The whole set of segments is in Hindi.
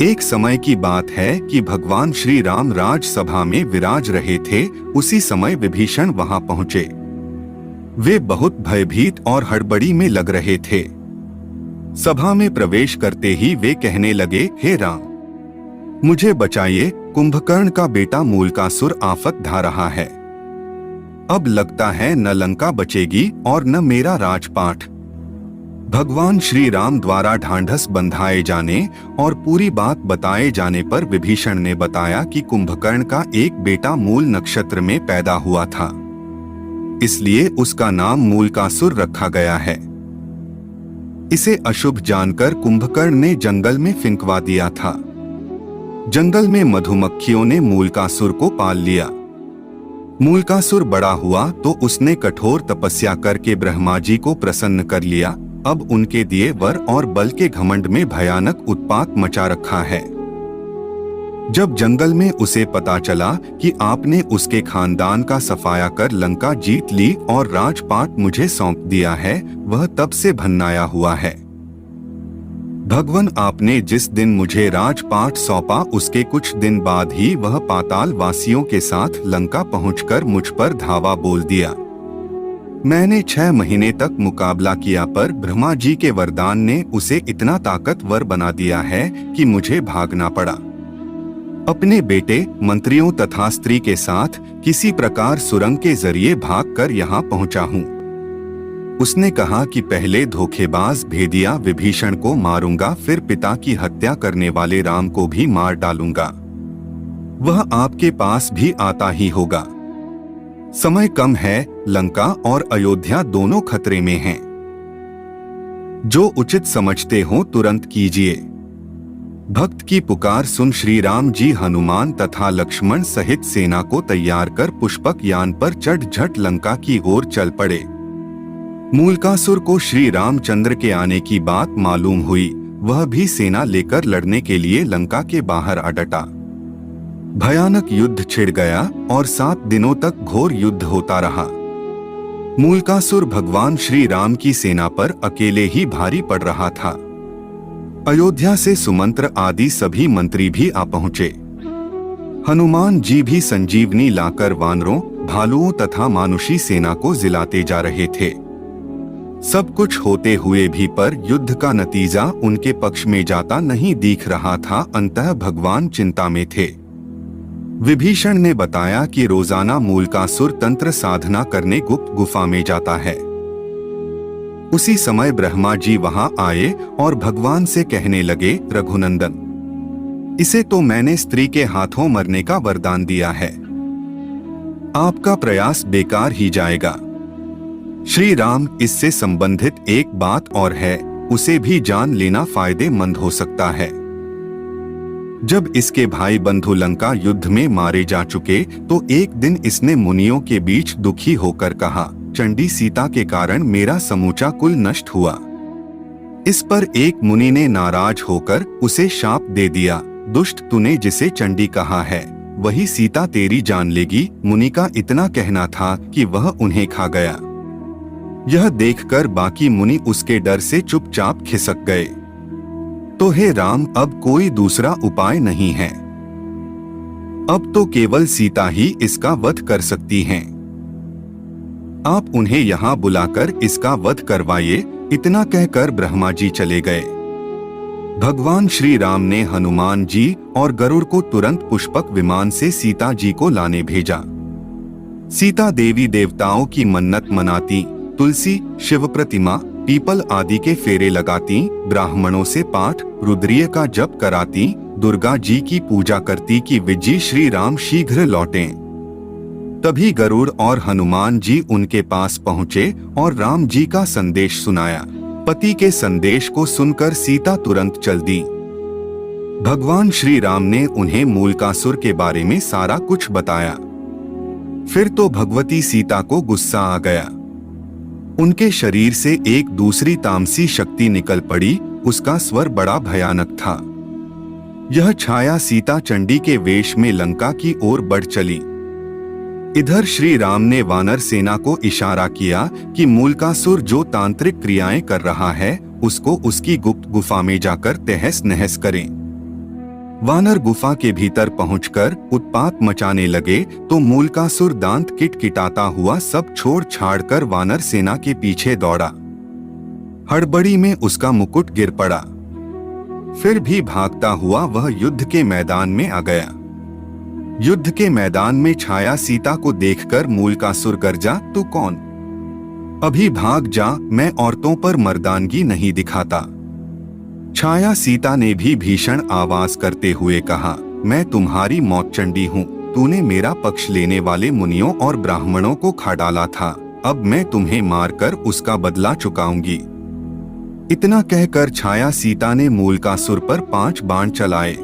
एक समय की बात है कि भगवान श्री राम राजसभा में विराज रहे थे। उसी समय विभीषण वहां पहुंचे। वे बहुत भयभीत और हड़बड़ी में लग रहे थे। सभा में प्रवेश करते ही वे कहने लगे, हे राम, मुझे बचाइए, कुंभकर्ण का बेटा मूलकासुर आफत ढा रहा है। अब लगता है न लंका बचेगी और न मेरा राजपाट। भगवान श्री राम द्वारा ढांढस बंधाए जाने और पूरी बात बताए जाने पर विभीषण ने बताया कि कुंभकर्ण का एक बेटा मूल नक्षत्र में पैदा हुआ था, इसलिए उसका नाम मूलकासुर रखा गया है। इसे अशुभ जानकर कुंभकर्ण ने जंगल में फिंकवा दिया था। जंगल में मधुमक्खियों ने मूलकासुर को पाल लिया। मूलकासुर बड़ा हुआ तो उसने कठोर तपस्या करके ब्रह्मा जी को प्रसन्न कर लिया। अब उनके दिए वर और बल के घमंड में भयानक उत्पात मचा रखा है। जब जंगल में उसे पता चला कि आपने उसके खानदान का सफाया कर लंका जीत ली और राजपाट मुझे सौंप दिया है, वह तब से भन्नाया हुआ है। भगवान, आपने जिस दिन मुझे राजपाट सौंपा उसके कुछ दिन बाद ही वह पाताल वासियों के साथ लंका पहुंचकर मुझ पर धावा बोल दिया। मैंने 6 महीने तक मुकाबला किया, पर ब्रह्मा जी के वरदान ने उसे इतना ताकतवर बना दिया है कि मुझे भागना पड़ा। अपने बेटे, मंत्रियों तथा स्त्री के साथ किसी प्रकार सुरंग के जरिए भागकर यहाँ पहुँचा हूँ। उसने कहा कि पहले धोखेबाज भेदिया विभीषण को मारूंगा, फिर पिता की हत्या करने वाले राम को भी मार डालूंगा। वह आपके पास भी आता ही होगा। समय कम है, लंका और अयोध्या दोनों खतरे में हैं। जो उचित समझते हो तुरंत कीजिए। भक्त की पुकार सुन श्री राम जी हनुमान तथा लक्ष्मण सहित सेना को तैयार कर पुष्पक यान पर चढ़ झट लंका की ओर चल पड़े। मूलकासुर को श्री रामचंद्र के आने की बात मालूम हुई। वह भी सेना लेकर लड़ने के लिए लंका के बाहर आ डटा। भयानक युद्ध छिड़ गया और 7 दिनों तक घोर युद्ध होता रहा। मूलकासुर भगवान श्री राम की सेना पर अकेले ही भारी पड़ रहा था। अयोध्या से सुमंत्र आदि सभी मंत्री भी आ पहुंचे। हनुमान जी भी संजीवनी लाकर वानरों, भालुओं तथा मानुषी सेना को जिलाते जा रहे थे। सब कुछ होते हुए भी पर युद्ध का नतीजा उनके पक्ष में जाता नहीं दिख रहा था। अंततः भगवान चिंता में थे। विभीषण ने बताया कि रोजाना मूलकासुर तंत्र साधना करने गुप्त गुफा में जाता है। उसी समय ब्रह्मा जी वहां आए और भगवान से कहने लगे, रघुनंदन, इसे तो मैंने स्त्री के हाथों मरने का वरदान दिया है। आपका प्रयास बेकार ही जाएगा। श्री राम, इससे संबंधित एक बात और है, उसे भी जान लेना फायदेमंद हो सकता है। जब इसके भाई बंधु लंका युद्ध में मारे जा चुके तो एक दिन इसने मुनियों के बीच दुखी होकर कहा, चंडी सीता के कारण मेरा समूचा कुल नष्ट हुआ। इस पर एक मुनि ने नाराज होकर उसे शाप दे दिया, दुष्ट, तूने जिसे चंडी कहा है वही सीता तेरी जान लेगी। मुनि का इतना कहना था कि वह उन्हें खा गया। यह देखकर बाकी मुनि उसके डर से चुपचाप खिसक गए। तो हे राम, अब कोई दूसरा उपाय नहीं है। अब तो केवल सीता ही इसका वध कर सकती हैं। आप उन्हें यहाँ बुलाकर इसका वध करवाइए। इतना कहकर ब्रह्मा जी चले गए। भगवान श्री राम ने हनुमान जी और गरुड़ को तुरंत पुष्पक विमान से सीता जी को लाने भेजा। सीता देवी देवताओं की मन्नत मनाती, तुलसी, शिव प्रतिमा, पीपल आदि के फेरे लगाती, ब्राह्मणों से पाठ रुद्रीय का जप कराती, दुर्गा जी की पूजा करती कि विजय श्री राम शीघ्र लौटें। तभी गरुड़ और हनुमान जी उनके पास पहुँचे और राम जी का संदेश सुनाया। पति के संदेश को सुनकर सीता तुरंत चल दी। भगवान श्री राम ने उन्हें मूलकासुर के बारे में सारा कुछ बताया। फिर तो भगवती सीता को गुस्सा आ गया। उनके शरीर से एक दूसरी तामसी शक्ति निकल पड़ी। उसका स्वर बड़ा भयानक था। यह छाया सीता चंडी के वेश में लंका की ओर बढ़ चली। इधर श्री राम ने वानर सेना को इशारा किया कि मूलकासुर जो तांत्रिक क्रियाएं कर रहा है उसको उसकी गुप्त गुफा में जाकर तहस नहस करें। वानर गुफा के भीतर पहुंचकर उत्पात मचाने लगे तो मूलकासुर दांत किटकिटाता हुआ सब छोड़ छाड़कर वानर सेना के पीछे दौड़ा। हड़बड़ी में उसका मुकुट गिर पड़ा। फिर भी भागता हुआ वह युद्ध के मैदान में आ गया। युद्ध के मैदान में छाया सीता को देखकर मूलकासुर गरजा, तू कौन? अभी भाग जा, मैं औरतों पर मर्दानगी नहीं दिखाता। छाया सीता ने भी भीषण आवाज करते हुए कहा, मैं तुम्हारी मौतचंडी हूँ। तूने मेरा पक्ष लेने वाले मुनियों और ब्राह्मणों को खा डाला था, अब मैं तुम्हें मारकर उसका बदला चुकाऊंगी। इतना कहकर छाया सीता ने मूलकासुर पर 5 बाण चलाए।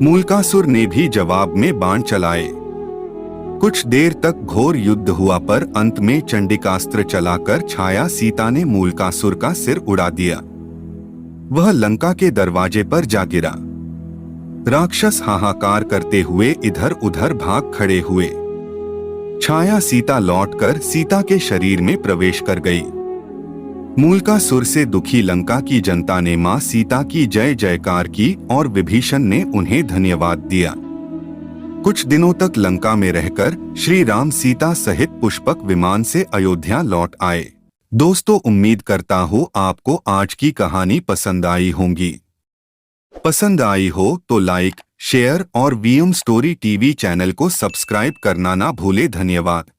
मूलकासुर ने भी जवाब में बाण चलाए। कुछ देर तक घोर युद्ध हुआ पर अंत में चंडिकास्त्र चलाकर छाया सीता ने मूलकासुर का सिर उड़ा दिया। वह लंका के दरवाजे पर जा गिरा। राक्षस हाहाकार करते हुए इधर उधर भाग खड़े हुए। छाया सीता लौटकर सीता के शरीर में प्रवेश कर गई। मूलकासुर से दुखी लंका की जनता ने मां सीता की जय जयकार की और विभीषण ने उन्हें धन्यवाद दिया। कुछ दिनों तक लंका में रहकर श्री राम सीता सहित पुष्पक विमान से अयोध्या लौट आए। दोस्तों, उम्मीद करता हूँ आपको आज की कहानी पसंद आई होंगी। पसंद आई हो तो लाइक, शेयर और वीएम स्टोरी टीवी चैनल को सब्सक्राइब करना ना भूले। धन्यवाद।